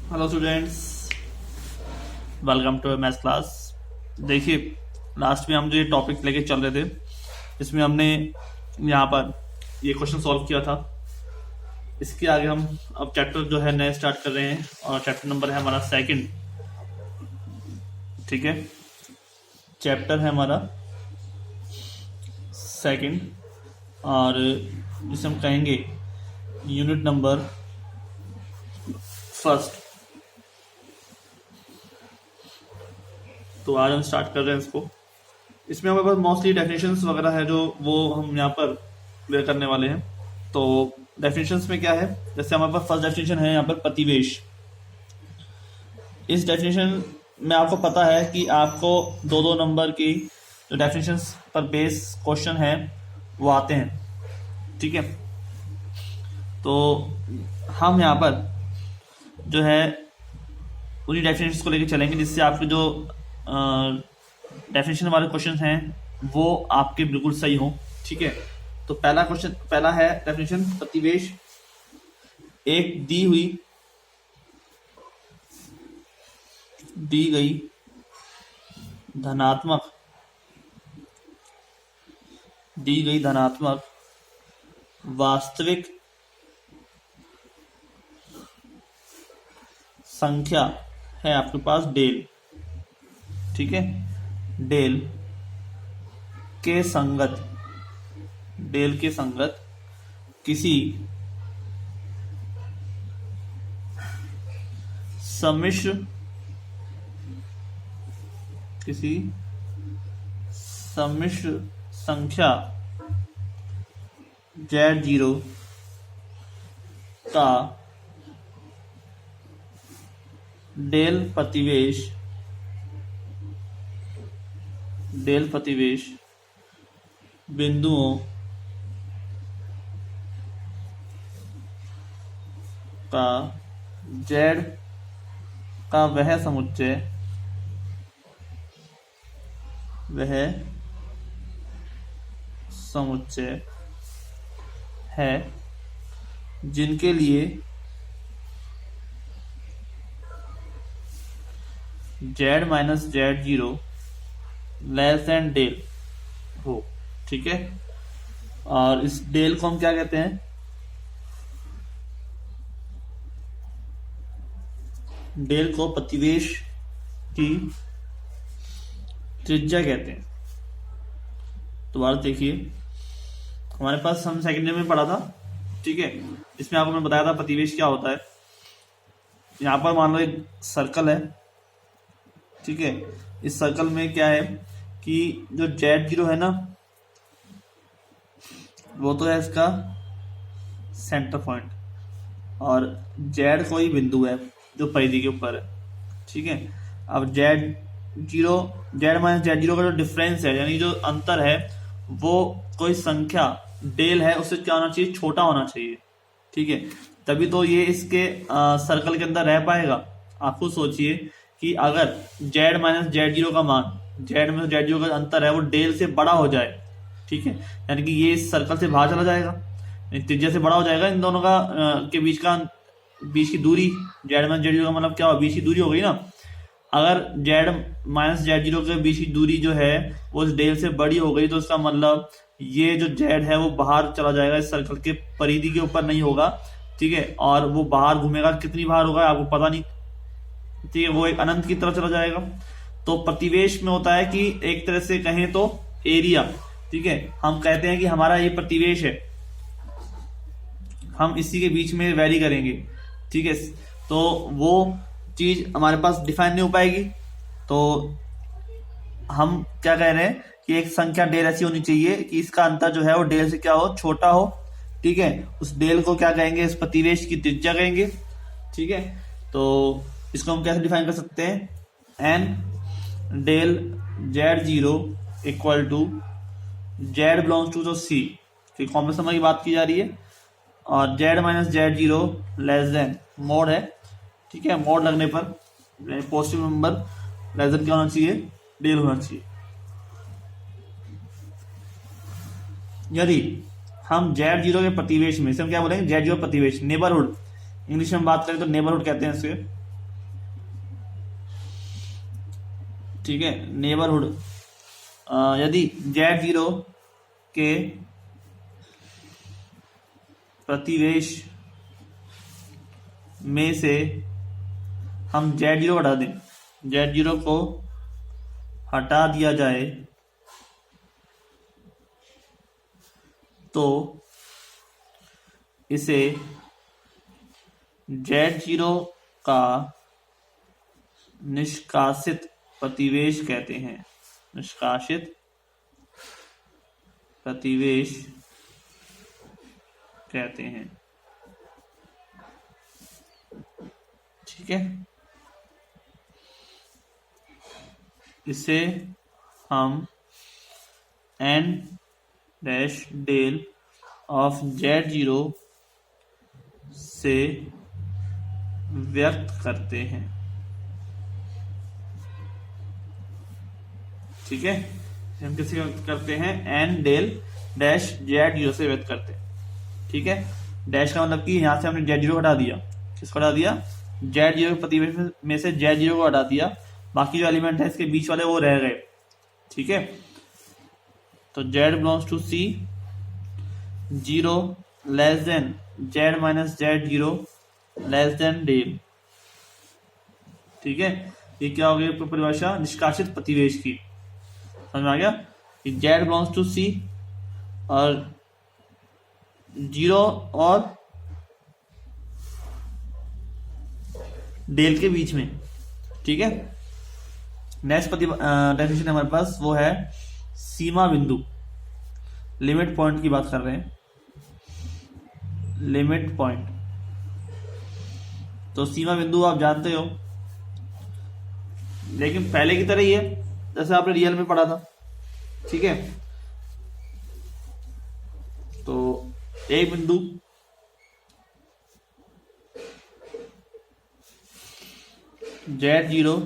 Hello students, welcome to maths class. देखिए, last में हम जो ये टॉपिक लेके चल रहे थे, इसमें हमने यहाँ पर ये क्वेश्चन सॉल्व किया था। इसके आगे हम अब चैप्टर जो है नए स्टार्ट कर रहे हैं और चैप्टर नंबर है हमारा सेकंड। ठीक है, चैप्टर है हमारा सेकंड और जिसे हम कहेंगे यूनिट नंबर फर्स्ट। तो आज हम स्टार्ट कर रहे हैं इसको। इसमें हमारे पास मोस्टली डेफिनेशंस वगैरह है जो वो हम यहाँ पर क्लियर करने वाले हैं। तो डेफिनेशंस में क्या है, जैसे हमारे पास फर्स्ट डेफिनेशन है यहाँ पर प्रतिवेश। इस डेफिनेशन में आपको पता है कि आपको दो दो नंबर की जो डेफिनेशंस पर बेस क्वेश्चन है वो आते हैं। ठीक है, तो हम यहाँ पर जो है उन्हीं डेफिनेशंस को लेकर चलेंगे जिससे आपके जो डेफिनेशन वाले क्वेश्चन हैं वो आपके बिल्कुल सही हो। ठीक है, तो पहला है डेफिनेशन प्रतिवेश। एक दी गई धनात्मक वास्तविक संख्या है आपके पास डेल। ठीक है, डेल के संगत किसी सम्मिश्र संख्या Z0 का डेल प्रतिवेश बिंदुओं का Z का वह समुच्चय है जिनके लिए Z minus Z0 less than del हो। ठीक है, और इस डेल को हम क्या कहते हैं, डेल को प्रतिवेश की त्रिज्या कहते हैं। तो बात देखिए, हमारे पास हम सेकेंड ईयर में पढ़ा था। ठीक है, इसमें आपको मैं बताया था प्रतिवेश क्या होता है। यहाँ पर मान लो एक सर्कल है। ठीक है, इस सर्कल में क्या है कि जो Z0 है ना, वो तो है इसका सेंटर पॉइंट, और Z कोई बिंदु है जो परिधि के ऊपर है। ठीक है, अब Z माइनस Z0 का जो डिफरेंस है, यानी जो अंतर है, वो कोई संख्या डेल है, उससे क्या होना चाहिए, छोटा होना चाहिए। ठीक है, तभी तो ये इसके सर्कल के अंदर रह पाएगा। आप खुद सोचिए कि अगर Z माइनस Z0 का मान, Z माइनस Z0 का अंतर है, वो डेल से बड़ा हो जाए। ठीक है, यानी कि ये इस सर्कल से बाहर चला जाएगा, त्रिज्या से बड़ा हो जाएगा। इन दोनों का के बीच की दूरी, Z माइनस Z0 का मतलब क्या हो, बीच की दूरी हो गई ना। अगर Z माइनस Z0 के बीच की दूरी जो है वो इस डेल से बड़ी हो गई, तो इसका मतलब ये जो Z है वो बाहर चला जाएगा, इस सर्कल के परिधि के ऊपर नहीं होगा। ठीक है, और वो बाहर घूमेगा, कितनी बाहर होगा आपको पता नहीं। ठीक है, वो एक अनंत की तरफ चला जाएगा। तो प्रतिवेश में होता है कि एक तरह से कहें तो एरिया। ठीक है, हम कहते हैं कि हमारा ये प्रतिवेश है, हम इसी के बीच में वैरी करेंगे। ठीक है, तो वो चीज हमारे पास डिफाइन नहीं हो पाएगी। तो हम क्या कह रहे हैं कि एक संख्या डेल ऐसी होनी चाहिए कि इसका अंतर जो है वो डेल से क्या हो, छोटा हो। ठीक है, उस डेल को क्या कहेंगे, इस प्रतिवेश की त्रिज्या कहेंगे। ठीक है, तो इसको हम कैसे डिफाइन कर सकते हैं, N del Z0 equal to Z belongs to C, complex number की बात की जा रही है, और Z minus Z0 less than mod है। ठीक है, मोड लगने पर पॉजिटिव नंबर लेस देन क्या होना चाहिए, डेल होना चाहिए। यदि हम Z0 के प्रतिवेश में, इसे हम क्या बोलेंगे, Z0 प्रतिवेश, नेबरहुड, इंग्लिश में बात करें तो नेबरहुड कहते हैं इसे। ठीक है, नेबरहुड यदि Z0 के प्रतिवेश में से हम Z0 हटा दें, Z0 को हटा दिया जाए तो इसे Z0 का निष्कासित प्रतिवेश कहते हैं। निष्कासित प्रतिवेश कहते हैं। ठीक है, इसे हम n dash del of Z0 से व्यक्त करते हैं। ठीक है, हम किसे व्यक्त करते हैं? n डेल डैश Z0 से व्यक्त करते हैं। ठीक है, डैश का मतलब कि यहां से हमने Z0 हटा दिया। किसको हटा दिया? Z0 के प्रतिवेश में से Z0 को हटा दिया, बाकी जो एलिमेंट है इसके बीच वाले वो रह गए। ठीक है, तो Z belongs to C, 0 less than Z minus Z0 less than del. ठीक है, ये क्या हो गई परिभाषा निष्कासित प्रतिवेश की। समझ में आ गया कि Z बिलोंग्स टू C और 0 और डेल के बीच में। ठीक है, नेक्स्ट डेफिनेशन हमारे पास वो है सीमा बिंदु। लिमिट पॉइंट की बात कर रहे हैं, लिमिट पॉइंट। तो सीमा बिंदु आप जानते हो, लेकिन पहले की तरह ही है जैसे आपने रियल में पढ़ा था। ठीक है, तो एक बिंदु Z0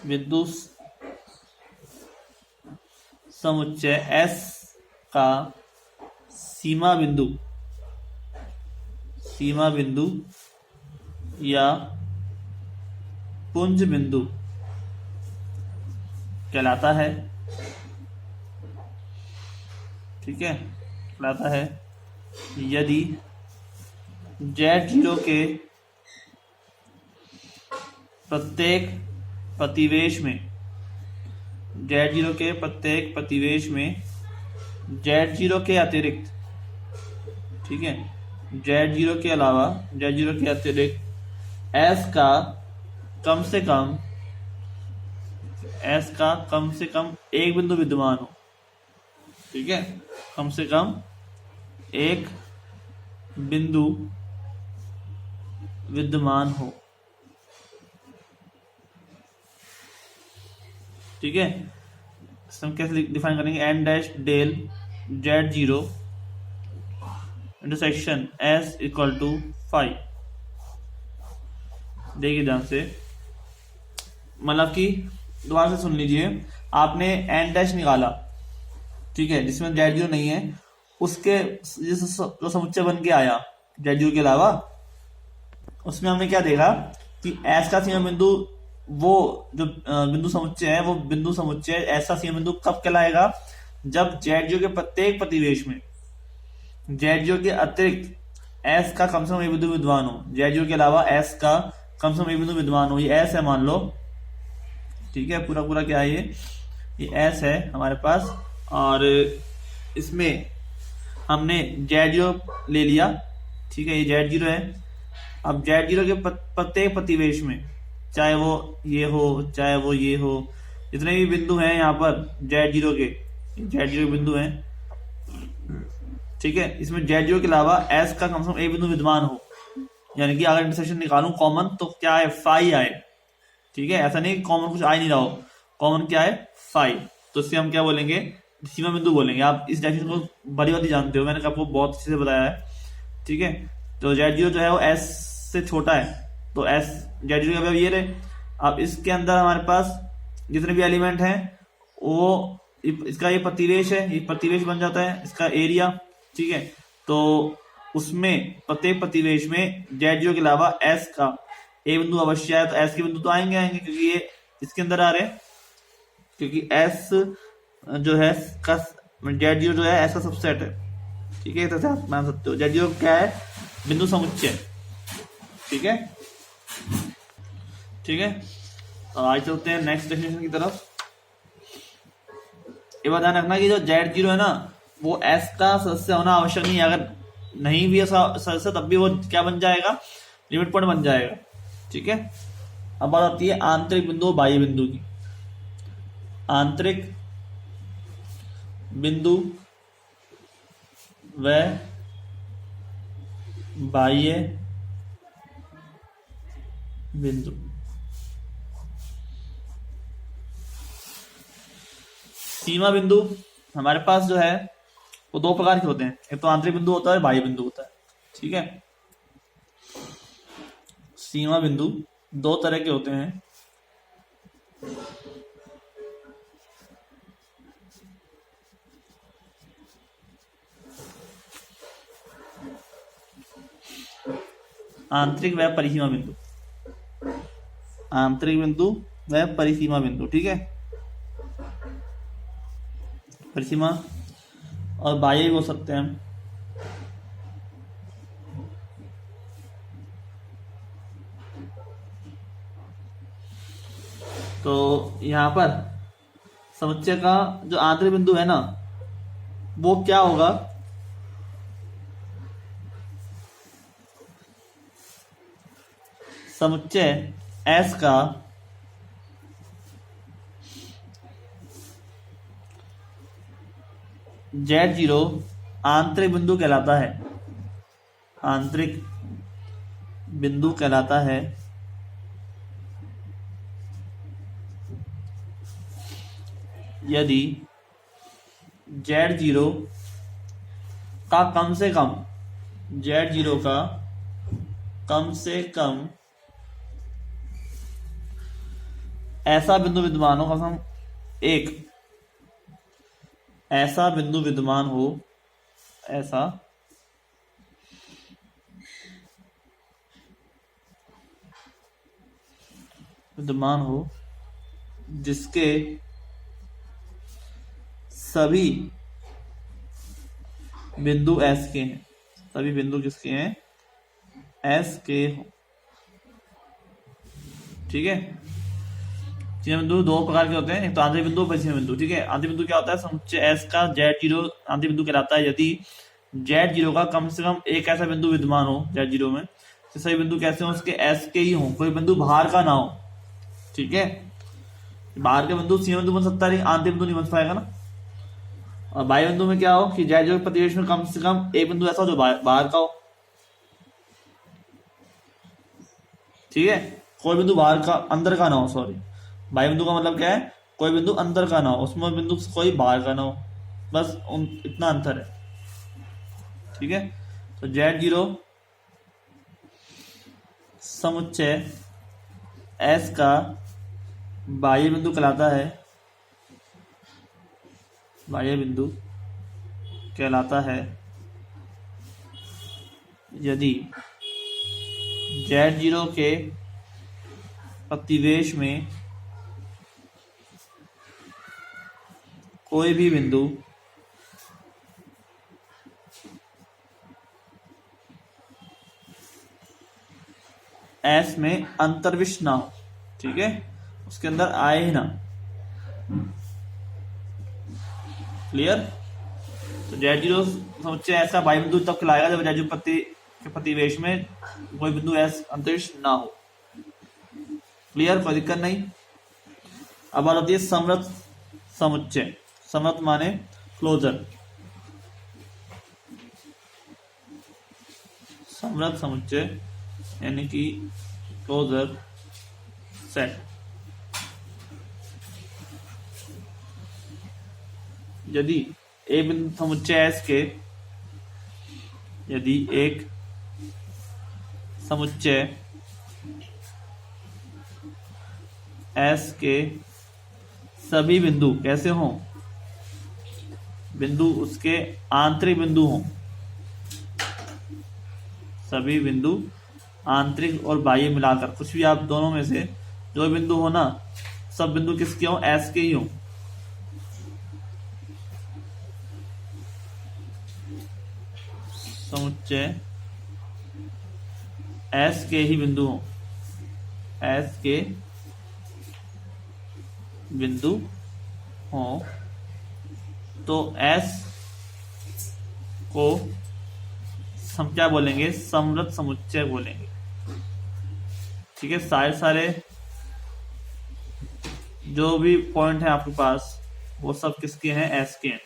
बिंदु समुच्चय S का सीमा बिंदु या पुंज बिंदु कहलाता है। ठीक है, कहलाता है यदि Z0 के प्रत्येक प्रतिवेश में Z0 के प्रत्येक प्रतिवेश में Z0 के अतिरिक्त, ठीक है, Z0 के अलावा Z0 के अतिरिक्त S का कम से कम एक बिंदु विद्यमान हो। ठीक है, कम से कम एक बिंदु विद्यमान हो। ठीक है, हम कैसे डिफाइन करेंगे? n dash del Z0 intersection S equal to 5। देखिए ध्यान से, मतलब कि दोबारा से सुन लीजिए, आपने n डैश निकाला, ठीक है, जिसमें Z0 नहीं है, उसके जो समुच्चय बन के आया Z0 के अलावा, उसमें हमने क्या देखा कि S का सीमा बिंदु, वो जो बिंदु समुच्चय है, वो बिंदु समुच्चय ऐसा सीमा बिंदु कब कहलाएगा? जब Z0 के प्रत्येक प्रतिवेश में Z0 के अतिरिक्त S का कम से कम एक बिंदु विद्यमान हो। Z0 के अलावा S का कम से कम एक बिंदु विद्यमान हो। ये S है मान लो। ठीक है, पूरा पूरा क्या है ये S है हमारे पास, और इसमें हमने Z0 ले लिया। ठीक है, ये Z0 है। अब Z0 के प्रत्येक प्रतिवेश में, चाहे वो ये हो चाहे वो ये हो, जितने भी बिंदु हैं यहाँ पर Z0 के बिंदु हैं, ठीक है, इसमें Z0 के अलावा S का कम से कम एक बिंदु विद्यमान हो। यानी कि अगर इंटरसेक्शन निकालूं कॉमन तो क्या है? 5 आए। ठीक है, ऐसा नहीं कॉमन कुछ आ ही नहीं रहा हो, कॉमन क्या है? 5। तो इससे हम क्या बोलेंगे? सीमा बिंदु बोलेंगे। आप इस डेफिनेशन को बड़ी बात जानते हो, मैंने आपको बहुत अच्छे से बताया है। ठीक है, तो Z0 जो है वो S से छोटा है, तो S Z0 का ये रहे। अब इसके अंदर हमारे पास जितने भी एलिमेंट हैं, वो इसका ये प्रतिवेश है, ये प्रतिवेश बन जाता है इसका एरिया। ठीक है, तो उसमें प्रत्येक प्रतिवेश में Z0 के अलावा S का ए बिंदु अवश्य आए तो एस के बिंदु तो आएंगे आएंगे, क्योंकि ये इसके अंदर आ रहे हैं, क्योंकि एस जो है का जेड जीरो जो है एस का सबसेट है। ठीक है, तो आप मान सकते हो जेड जीरो क्या है, बिंदु समुच्चय। ठीक है, ठीक है, तो आज चलते हैं नेक्स्ट डेफिनेशन की तरफ। ये बात ध्यान रखना कि जो जेड जीरो है ना वो एस का सदस्य होना आवश्यक नहीं है, अगर नहीं भी ऐसा सदस्य तब भी वो क्या बन जाएगा, लिमिट पॉइंट बन जाएगा। ठीक है, अब बात आती है आंतरिक बिंदु और बाह्य बिंदु की। आंतरिक बिंदु व बाह्य बिंदु। सीमा बिंदु हमारे पास जो है वो दो प्रकार के होते हैं, एक तो आंतरिक बिंदु होता है, बाह्य बिंदु होता है। ठीक है, सीमा बिंदु दो तरह के होते हैं। आंतरिक व परिसीमा बिंदु, आंतरिक बिंदु व परिसीमा बिंदु। ठीक है, परिसीमा और बाह्य भी हो सकते हैं हम। तो यहां पर समुच्चय का जो आंतरिक बिंदु है ना वो क्या होगा, समुच्चय एस का जेड जीरो आंतरिक बिंदु कहलाता है, आंतरिक बिंदु कहलाता है यदि जेड जीरो का कम से कम, जेड जीरो का कम से कम ऐसा बिंदु विद्यमान हो, कम से कम एक ऐसा बिंदु विद्यमान हो, ऐसा विद्यमान हो जिसके सभी बिंदु एस के हैं, सभी बिंदु किसके हैं, एस के हो। ठीक है, सीमा बिंदु दो प्रकार के होते हैं, एक तो आंतरिक बिंदु और परिसीमा बिंदु। ठीक है, आंतरिक बिंदु क्या होता है, समुच्चय एस का जेड जीरो आंतरिक बिंदु कहलाता है यदि जेड जीरो का कम से कम एक ऐसा बिंदु विद्यमान हो जेड जीरो में, तो सभी बिंदु कैसे हो, उसके एस के ही हो, कोई बिंदु बाहर का ना हो। ठीक है, बाहर का बिंदु सीमा बिंदु बन सकता है, आंतरिक बिंदु नहीं बन पाएगा ना। और बाह्य बिंदु में क्या हो कि जेड जीरो के प्रतिवेश में कम से कम एक बिंदु ऐसा हो जो बाहर का हो। ठीक है, कोई बिंदु बाहर का, अंदर का ना हो, सॉरी। बाह्य बिंदु का मतलब क्या है, कोई बिंदु अंदर का ना हो, उसमें बिंदु कोई बाहर का ना हो, बस इतना अंतर है। ठीक है, तो जेड जीरो समुच्चय एस का बाह्य बिंदु कहलाता है, बाह्य बिंदु कहलाता है यदि जेड जीरो के प्रतिवेश में कोई भी बिंदु एस में अंतर्विष्ट ना हो। ठीक है, उसके अंदर आए ही ना। क्लियर, तो जेड जीरो समुच्चय ऐसा बाह्य बिंदु तब कहलाएगा जब जेड जीरो के प्रतिवेश में कोई बिंदु एस अंतरिक्ष ना हो। क्लियर, कोई दिक्कत नहीं। अब बात होती है समरथ समुच्चय। समरथ माने क्लोजर, समरथ समुच्चय यानी कि क्लोजर सेट। यदि एक बिंदु समुच्चय एस के, यदि एक समुच्चय एस के सभी बिंदु कैसे हों, बिंदु उसके आंतरिक बिंदु हों, सभी बिंदु आंतरिक और बाह्य मिलाकर कुछ भी आप दोनों में से जो बिंदु हो ना, सब बिंदु किसके हो? एस के ही हो। समुच्चय एस के ही बिंदु हो, एस के बिंदु हो तो एस को हम क्या बोलेंगे? समवृत्त समुच्चय बोलेंगे। ठीक है, सारे जो भी पॉइंट है आपके पास वो सब किसके हैं? एस के हैं।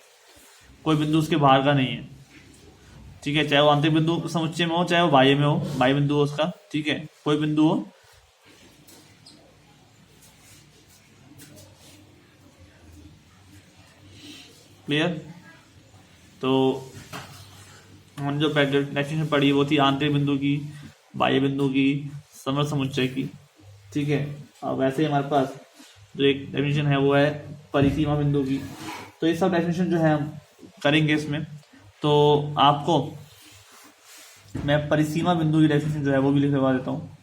कोई बिंदु उसके बाहर का नहीं है। ठीक है, चाहे वो आंतरिक बिंदु समुच्चय में हो, चाहे वो बाह्य में हो, बाह्य बिंदु हो उसका। ठीक है, कोई बिंदु हो, क्लियर? तो हमने जो डेफिनेशन पढ़ी वो थी आंतरिक बिंदु की, बाह्य बिंदु की, समवृत्त समुच्चय की। ठीक है, अब वैसे ही हमारे पास जो एक डेफिनेशन है वो है परिसीमा बिंदु की। तो ये सब डेफिनेशन जो है हम करेंगे इसमें। तो आपको मैं परिसीमा बिंदु की डेफिनेशन जो है वो भी लिखवा देता हूँ।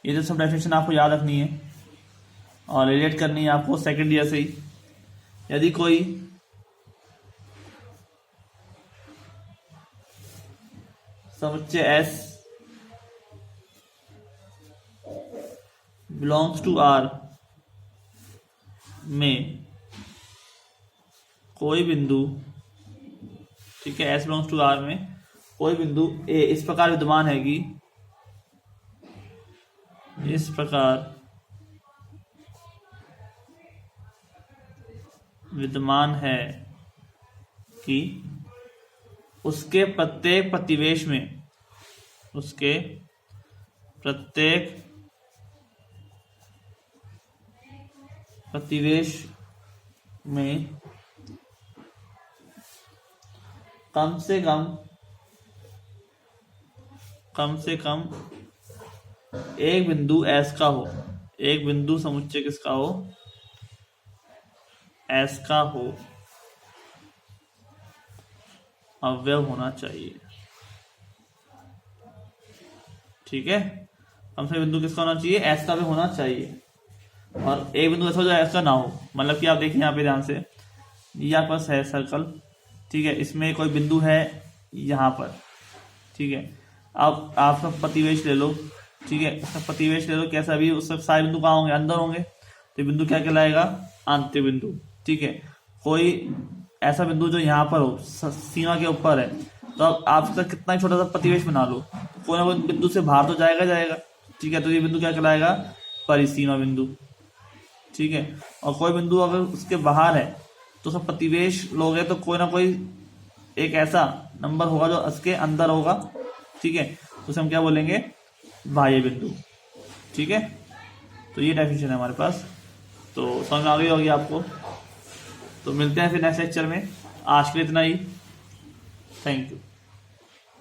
ये जो सब डेफिनेशन आपको याद रखनी है और रिलेट करनी है आपको सेकेंड ईयर से ही। यदि कोई समुच्चय S बिलोंग्स टू R में कोई बिंदु, ठीक है, S बिलोंग्स टू R में कोई बिंदु A इस प्रकार विद्यमान है कि इस प्रकार विद्यमान है कि उसके प्रत्येक प्रतिवेश में, उसके प्रत्येक प्रतिवेश में कम से कम एक बिंदु S का हो, एक बिंदु समुच्चय किसका हो? S का हो, अवयव होना चाहिए। ठीक है, कम से बिंदु किसका होना चाहिए? S का भी होना चाहिए। और एक बिंदु ऐसा हो जाए S का ना हो, मतलब कि आप देखिए यहाँ पे ध्यान से, ये आपके पास है सर्कल। ठीक है, इसमें कोई बिंदु है यहाँ पर। ठीक है, अब आप सब प्रतिवेश ले लो। ठीक है, सब प्रतिवेश ले लो, कैसा भी उस सब सारे बिंदु कहाँ होंगे? अंदर होंगे। तो बिंदु क्या कहलाएगा? आंतरिक बिंदु। ठीक है, कोई ऐसा बिंदु जो यहाँ पर हो, सीमा के ऊपर है, तो अब आप इसका कितना ही छोटा सा प्रतिवेश बना लो, कोई ना कोई बिंदु से बाहर तो जाएगा। ठीक है, तो ये बिंदु क्या कहलाएगा? परिसीमा बिंदु। ठीक है, और कोई बिंदु अगर उसके बाहर है तो सब प्रतिवेश लोगे तो कोई ना कोई एक ऐसा नंबर होगा जो उसके अंदर होगा। ठीक है, तो उसे हम क्या बोलेंगे? बाह्य बिंदु। ठीक है, तो ये डेफिनेशन है हमारे पास। तो समझ में आ गई होगी आपको। तो मिलते हैं फिर नेक्स्ट लेक्चर में। आज के लिए इतना ही। Thank you.